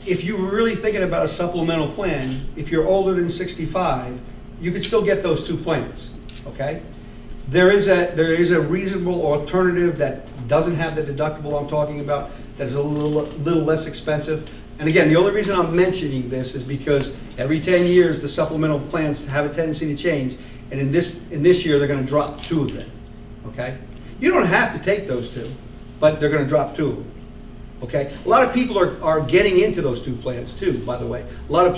S2: If you were really thinking about a supplemental plan, if you're older than 65, you could still get those 2 plans, okay? There is a reasonable alternative that doesn't have the deductible I'm talking about, that's a little less expensive. And again, the only reason I'm mentioning this is because every 10 years the supplemental plans have a tendency to change, and in this year they're going to drop 2 of them. Okay? You don't have to take those 2, but they're going to drop 2 of them. Okay? A lot of people are getting into those 2 plans too, by the way. A lot of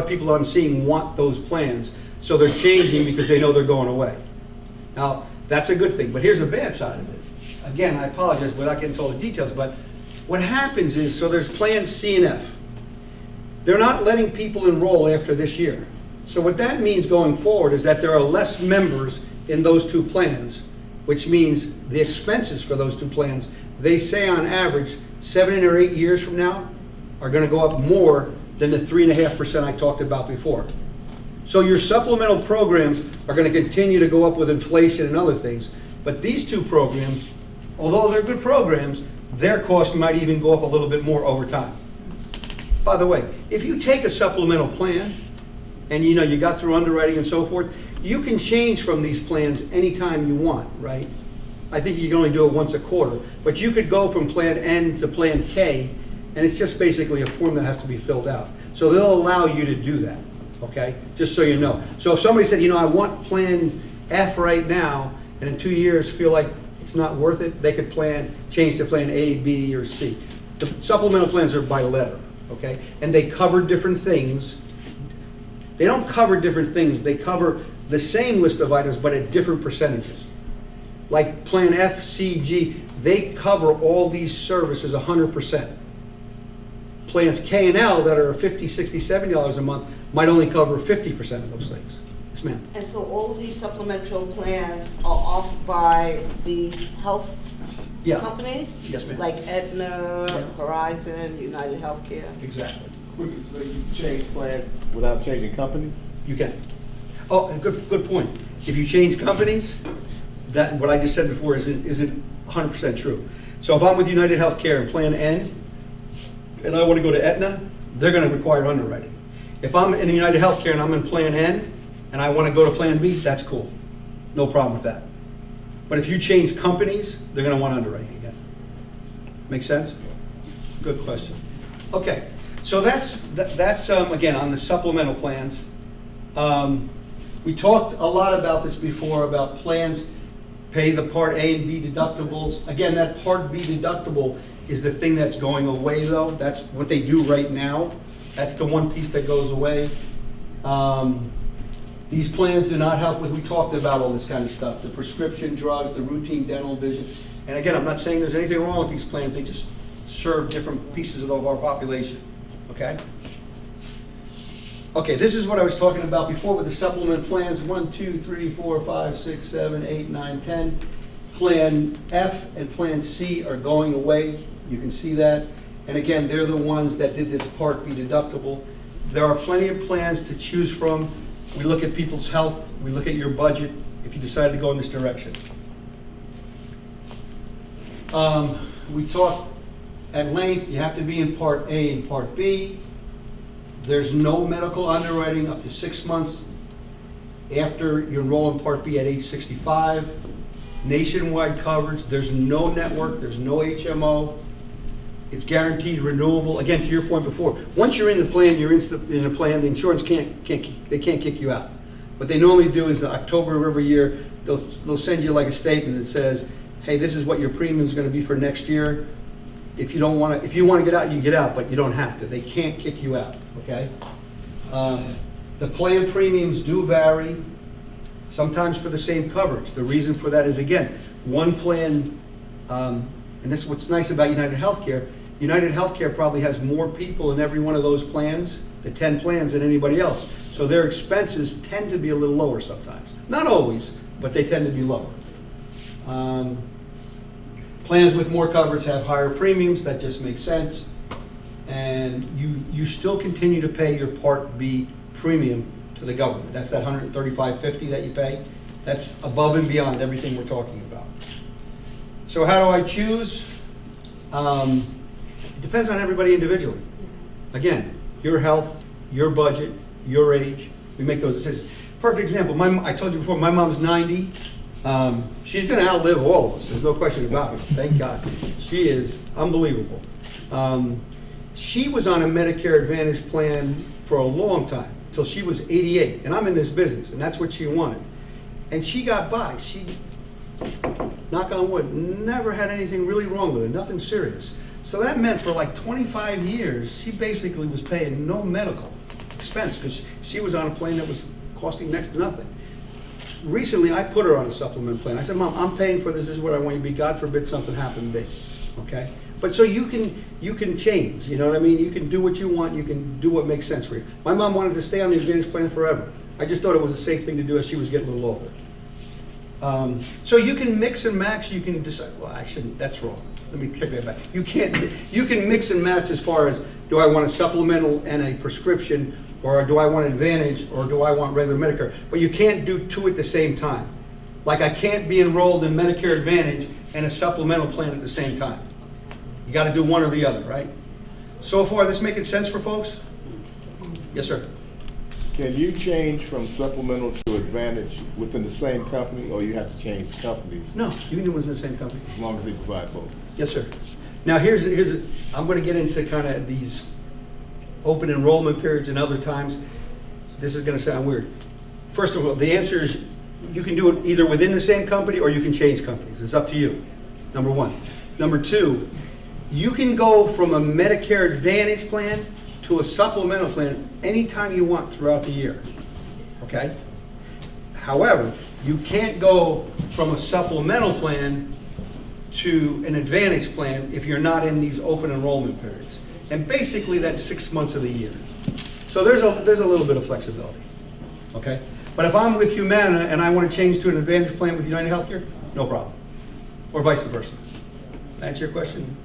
S2: people that I'm seeing want those plans, so they're changing because they know they're going away. Now, that's a good thing, but here's the bad side of it. Again, I apologize without getting into all the details, but what happens is, so there's plans C and F. They're not letting people enroll after this year. So what that means going forward is that there are less members in those 2 plans, which means the expenses for those 2 plans, they say on average, 7 or 8 years from now, are going to go up more than the 3.5% I talked about before. So your supplemental programs are going to continue to go up with inflation and other things, but these 2 programs, although they're good programs, their cost might even go up a little bit more over time. By the way, if you take a supplemental plan and you got through underwriting and so forth, you can change from these plans anytime you want, right? I think you can only do it once a quarter, but you could go from plan N to plan K, and it's just basically a form that has to be filled out. So they'll allow you to do that, okay? Just so you know. So if somebody said, I want plan F right now, and in 2 years feel like it's not worth it, they could change to plan A, B, or C. The supplemental plans are by letter, okay? And they cover different things. They don't cover different things. They cover the same list of items, but at different percentages. Like plan F, C, G, they cover all these services 100%. Plans K and L that are $50, $60, $70 a month might only cover 50% of those things. Yes, ma'am.
S4: And so all of these supplemental plans are offered by these health companies?
S2: Yes, ma'am.
S4: Like Aetna, Horizon, United Healthcare?
S2: Exactly.
S9: So you change plans without changing companies?
S2: You can. Oh, good point. If you change companies, that what I just said before isn't 100% true. So if I'm with United Healthcare and Plan N, and I want to go to Aetna, they're going to require underwriting. If I'm in United Healthcare and I'm in Plan N, and I want to go to Plan B, that's cool. No problem with that. But if you change companies, they're going to want underwriting again. Make sense? Good question. Okay, so that's again on the supplemental plans. We talked a lot about this before, about plans pay the Part A and B deductibles. Again, that Part B deductible is the thing that's going away though. That's what they do right now. That's the one piece that goes away. These plans do not help with, we talked about all this kind of stuff, the prescription drugs, the routine dental vision. And again, I'm not saying there's anything wrong with these plans, they just serve different pieces of our population, okay? Okay, this is what I was talking about before with the supplement plans, 1, 2, 3, 4, 5, 6, 7, 8, 9, 10. Plan F and Plan C are going away, you can see that. And again, they're the ones that did this Part B deductible. There are plenty of plans to choose from. We look at people's health, we look at your budget, if you decide to go in this direction. We talked at length, you have to be in Part A and Part B. There's no medical underwriting up to 6 months after you enroll in Part B at age 65. Nationwide coverage, there's no network, there's no HMO. It's guaranteed renewable. Again, to your point before, once you're in the plan, you're in a plan, the insurance can't kick you out. What they normally do is October of every year, they'll send you like a statement that says, hey, this is what your premium is going to be for next year. If you want to get out, you can get out, but you don't have to. They can't kick you out, okay? The plan premiums do vary, sometimes for the same coverage. The reason for that is, again, one plan, and this is what's nice about United Healthcare. United Healthcare probably has more people in every one of those plans, the 10 plans, than anybody else. So their expenses tend to be a little lower sometimes. Not always, but they tend to be lower. Plans with more coverage have higher premiums, that just makes sense. And you still continue to pay your Part B premium to the government. That's that $135.50 that you pay. That's above and beyond everything we're talking about. So how do I choose? It depends on everybody individually. Again, your health, your budget, your age, we make those decisions. Perfect example, I told you before, my mom's 90. She's going to outlive all of us, there's no question about it, thank God. She is unbelievable. She was on a Medicare Advantage plan for a long time, till she was 88, and I'm in this business, and that's what she wanted. And she got by. She, knock on wood, never had anything really wrong with her, nothing serious. So that meant for like 25 years, she basically was paying no medical expense because she was on a plan that was costing next to nothing. Recently, I put her on a supplement plan. I said, Mom, I'm paying for this is what I want you to be. God forbid something happened big, okay? But so you can change, you know what I mean? You can do what you want, you can do what makes sense for you. My mom wanted to stay on the Advantage plan forever. I just thought it was a safe thing to do as she was getting a little older. So you can mix and match, you can decide, well, I shouldn't, that's wrong. Let me take that back. You can mix and match as far as, do I want a supplemental and a prescription, or do I want Advantage, or do I want regular Medicare? But you can't do two at the same time. Like I can't be enrolled in Medicare Advantage and a supplemental plan at the same time. You got to do one or the other, right? So far, this making sense for folks? Yes, sir.
S9: Can you change from supplemental to Advantage within the same company, or you have to change companies
S2: No, you can do ones in the same company.
S9: as long as they provide both?
S2: Yes, sir. Now, I'm going to get into kind of these open enrollment periods and other times. This is going to sound weird. First of all, the answer is you can do it either within the same company or you can change companies. It's up to you, number one. Number two, you can go from a Medicare Advantage plan to a supplemental plan anytime you want throughout the year, okay? However, you can't go from a supplemental plan to an Advantage plan if you're not in these open enrollment periods. And basically that's 6 months of the year. So there's a little bit of flexibility, okay? But if I'm with Humana and I want to change to an Advantage plan with United Healthcare, no problem. Or vice versa. Answer your question?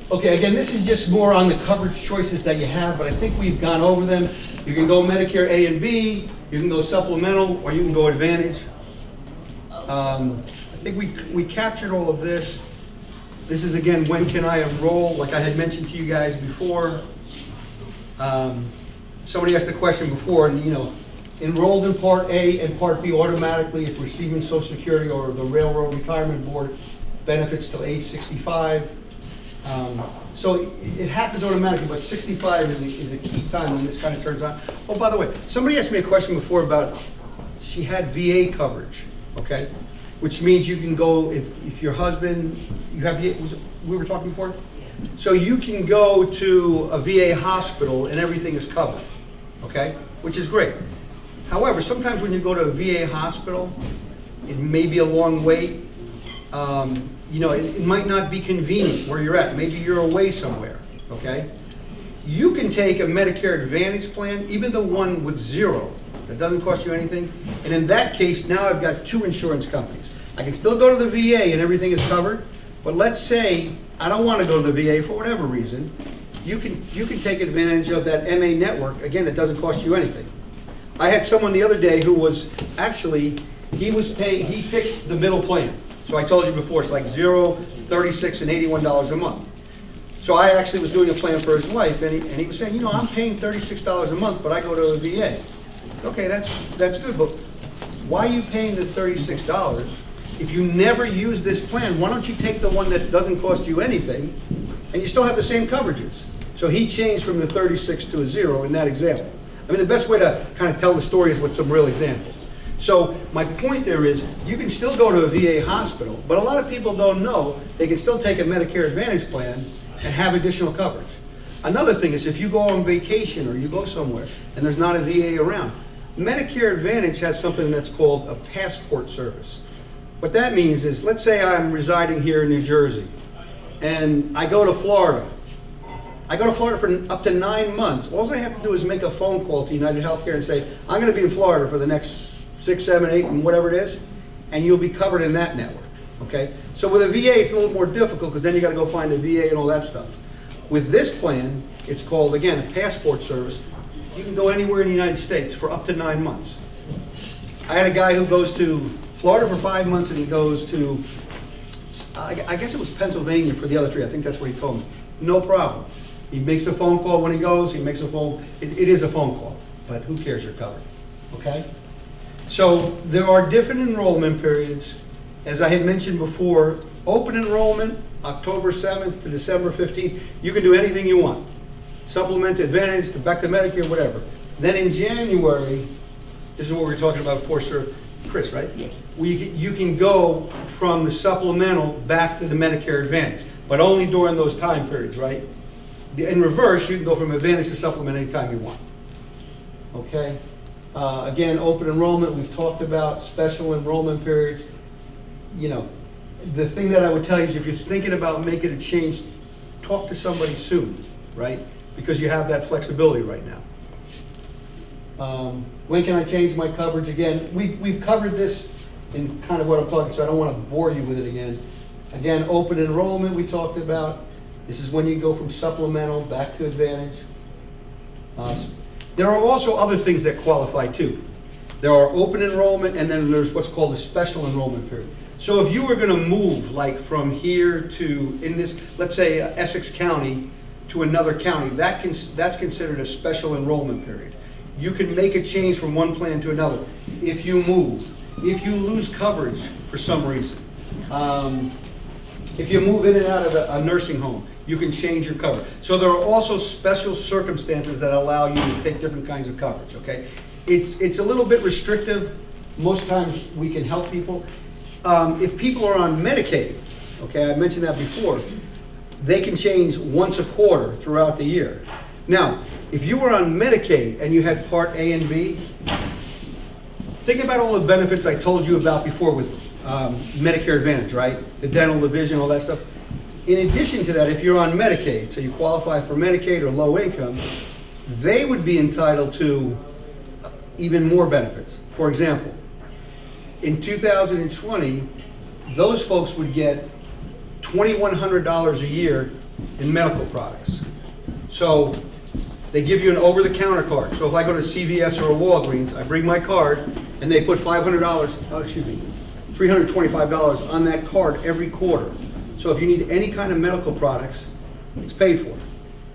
S2: Okay, again, this is just more on the coverage choices that you have, but I think we've gone over them. You can go Medicare A and B, you can go supplemental, or you can go Advantage. I think we captured all of this. This is, again, when can I enroll? Like I had mentioned to you guys before. Somebody asked the question before, and enrolled in Part A and Part B automatically if receiving Social Security or the Railroad Retirement Board benefits till age 65. So it happens automatically, but 65 is a key time when this kind of turns on. Oh, by the way, somebody asked me a question before about she had VA coverage, okay? which means you can go, if your husband, you have, we were talking before? So you can go to a VA hospital and everything is covered, okay? Which is great. However, sometimes when you go to a VA hospital, it may be a long wait. You know, it might not be convenient where you're at. Maybe you're away somewhere, okay? You can take a Medicare Advantage plan, even the one with zero, that doesn't cost you anything. And in that case, now I've got two insurance companies. I can still go to the VA and everything is covered, but let's say I don't want to go to the VA for whatever reason. You can take advantage of that MA network. Again, it doesn't cost you anything. I had someone the other day who was actually, he picked the middle plan. So I told you before, it's like $0, $36, and $81 a month. So I actually was doing a plan for his wife, and he was saying, you know, I'm paying $36 a month, but I go to a VA. Okay, that's good, but why are you paying the $36 if you never use this plan? Why don't you take the one that doesn't cost you anything, and you still have the same coverages? So he changed from the 36 to a 0 in that example. I mean, the best way to kind of tell the story is with some real examples. So my point there is, you can still go to a VA hospital, but a lot of people don't know they can still take a Medicare Advantage plan and have additional coverage. Another thing is, if you go on vacation or you go somewhere and there's not a VA around, Medicare Advantage has something that's called a passport service. What that means is, let's say I'm residing here in New Jersey and I go to Florida. I go to Florida for up to 9 months. All I have to do is make a phone call to United Healthcare and say, I'm going to be in Florida for the next 6, 7, 8, and whatever it is, and you'll be covered in that network, okay? So with a VA, it's a little more difficult because then you got to go find a VA and all that stuff. With this plan, it's called, again, a passport service. You can go anywhere in the United States for up to 9 months. I had a guy who goes to Florida for 5 months, and he goes to, I guess it was Pennsylvania for the other 3. I think that's what he told me. No problem. He makes a phone call when he goes. He makes a phone. It is a phone call, but who cares? You're covered, okay? So there are different enrollment periods. As I had mentioned before, open enrollment, October 7th to December 15th. You can do anything you want. Supplemental Advantage, back to Medicare, whatever. Then in January, this is what we were talking about before, sir. Chris, right?
S9: Yes.
S2: You can go from the supplemental back to the Medicare Advantage, but only during those time periods, right? In reverse, you can go from Advantage to Supplement anytime you want. Okay? Again, open enrollment, we've talked about special enrollment periods. You know, the thing that I would tell you is, if you're thinking about making a change, talk to somebody soon, right? Because you have that flexibility right now. When can I change my coverage? Again, we've covered this in kind of what I'm talking, so I don't want to bore you with it again. Again, open enrollment we talked about. This is when you go from supplemental back to Advantage. There are also other things that qualify too. There are open enrollment, and then there's what's called a special enrollment period. So if you were going to move, like from here to, in this, let's say Essex County to another county, that's considered a special enrollment period. You can make a change from one plan to another. If you move, if you lose coverage for some reason, if you move in and out of a nursing home, you can change your coverage. So there are also special circumstances that allow you to take different kinds of coverage, okay? It's a little bit restrictive. Most times we can help people. If people are on Medicaid, okay, I mentioned that before, they can change once a quarter throughout the year. Now, if you were on Medicaid and you had Part A and B, think about all the benefits I told you about before with Medicare Advantage, right? The dental, the vision, all that stuff. In addition to that, if you're on Medicaid, so you qualify for Medicaid or low income, they would be entitled to even more benefits. For example, in 2020, those folks would get $2,100 a year in medical products. So they give you an over-the-counter card. So if I go to CVS or a Walgreens, I bring my card, and they put $325 on that card every quarter. So if you need any kind of medical products, it's paid for.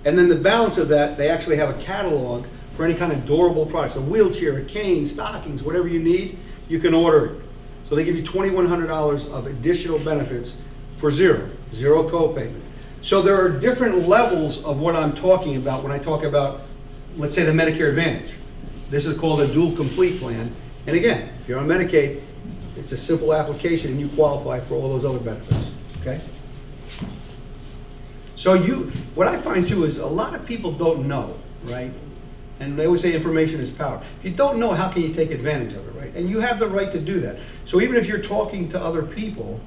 S2: And then the balance of that, they actually have a catalog for any kind of durable products, a wheelchair, a cane, stockings, whatever you need, you can order it. So they give you $2,100 of additional benefits for zero copayment. So there are different levels of what I'm talking about when I talk about, let's say, the Medicare Advantage. This is called a dual complete plan. And again, if you're on Medicaid, It's a simple application and you qualify for all those other benefits, okay? So what I find too is a lot of people don't know, right? And they always say information is power. If you don't know, how can you take advantage of it, right? And you have the right to do that. So even if you're talking to other people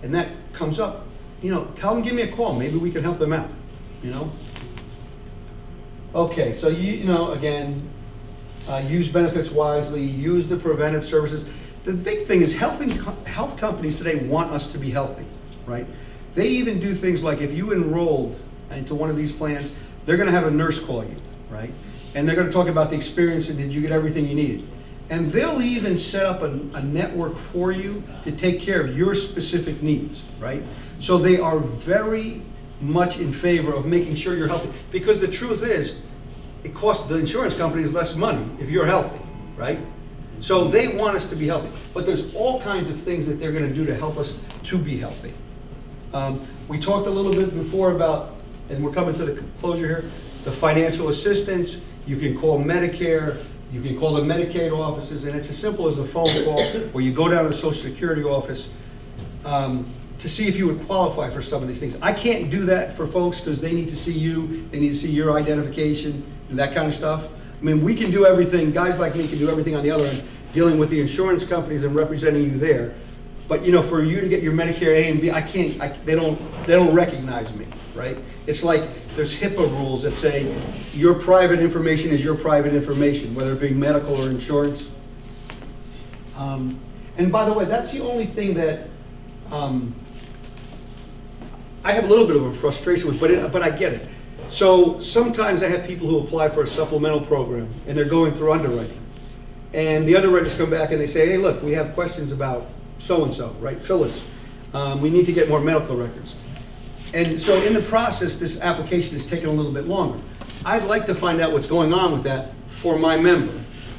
S2: and that comes up, tell them, give me a call. Maybe we can help them out, Okay, so again, use benefits wisely, use the preventive services. The big thing is health companies today want us to be healthy, right? They even do things like if you enrolled into one of these plans, they're going to have a nurse call you, right? And they're going to talk about the experience and did you get everything you needed. And they'll even set up a network for you to take care of your specific needs, right? So they are very much in favor of making sure you're healthy. Because the truth is, it costs the insurance companies less money if you're healthy, right? So they want us to be healthy. But there's all kinds of things that they're going to do to help us to be healthy. We talked a little bit before about, and we're coming to the closure here, the financial assistance. You can call Medicare, you can call the Medicaid offices, and it's as simple as a phone call where you go down to the Social Security office to see if you would qualify for some of these things. I can't do that for folks because they need to see you, they need to see your identification and that kind of stuff. I mean, we can do everything, guys like me can do everything on the other end, dealing with the insurance companies and representing you there. But for you to get your Medicare A and B, they don't recognize me, right? It's like there's HIPAA rules that say your private information is your private information, whether it be medical or insurance. And by the way, that's the only thing that I have a little bit of a frustration with, but I get it. So sometimes I have people who apply for a supplemental program and they're going through underwriting. And the underwriters come back and they say, hey, look, we have questions about so-and-so, right? Phyllis, we need to get more medical records. And so in the process, this application is taking a little bit longer. I'd like to find out what's going on with that for my member.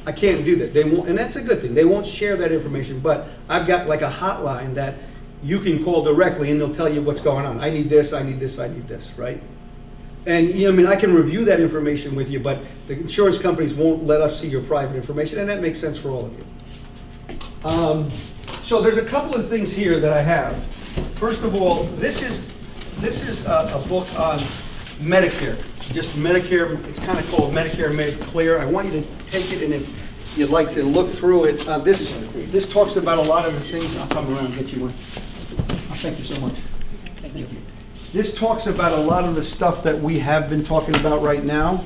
S2: I can't do that. They won't, and that's a good thing. They won't share that information, but I've got like a hotline that you can call directly and they'll tell you what's going on. I need this, I need this, I need this, right? And I can review that information with you, but the insurance companies won't let us see your private information, and that makes sense for all of you. So there's a couple of things here that I have. First of all, this is a book on Medicare, just Medicare. It's kind of called Medicare Made Clear. I want you to take it, and if you'd like to look through it, this talks about a lot of the things. I'll come around and get you one. Thank you so much. Thank you. This talks about a lot of the stuff that we have been talking about right now.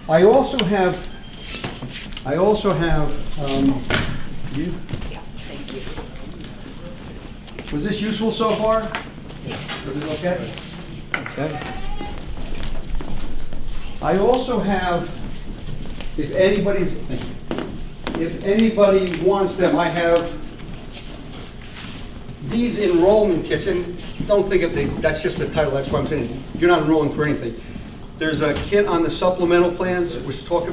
S2: I also have you.
S10: Yeah, thank you.
S2: Was this useful so far? Yes. Was it okay? Okay. I also have, if anybody wants them, I have these enrollment kits, and don't think of that's just the title, that's what I'm saying. You're not enrolling for anything. There's a kit on the supplemental plans, which talk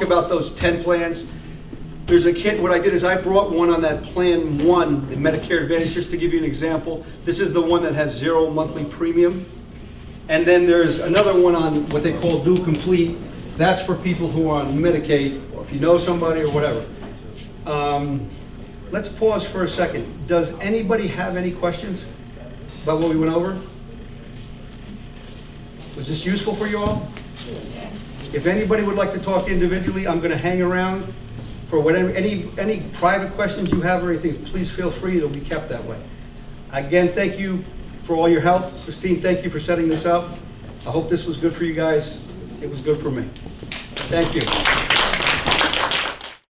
S2: about those 10 plans. There's a kit, what I did is I brought one on that plan 1, the Medicare Advantage, just to give you an example. This is the one that has 0 monthly premium. And then there's another one on what they call Do Complete. That's for people who are on Medicaid, or if you know somebody or whatever. Let's pause for a second. Does anybody have any questions about what we went over? Was this useful for you all? If anybody would like to talk individually, I'm going to hang around for whatever, any private questions you have or anything, please feel free. It'll be kept that way. Again, thank you for all your help. Christine, thank you for setting this up. I hope this was good for you guys. It was good for me. Thank you.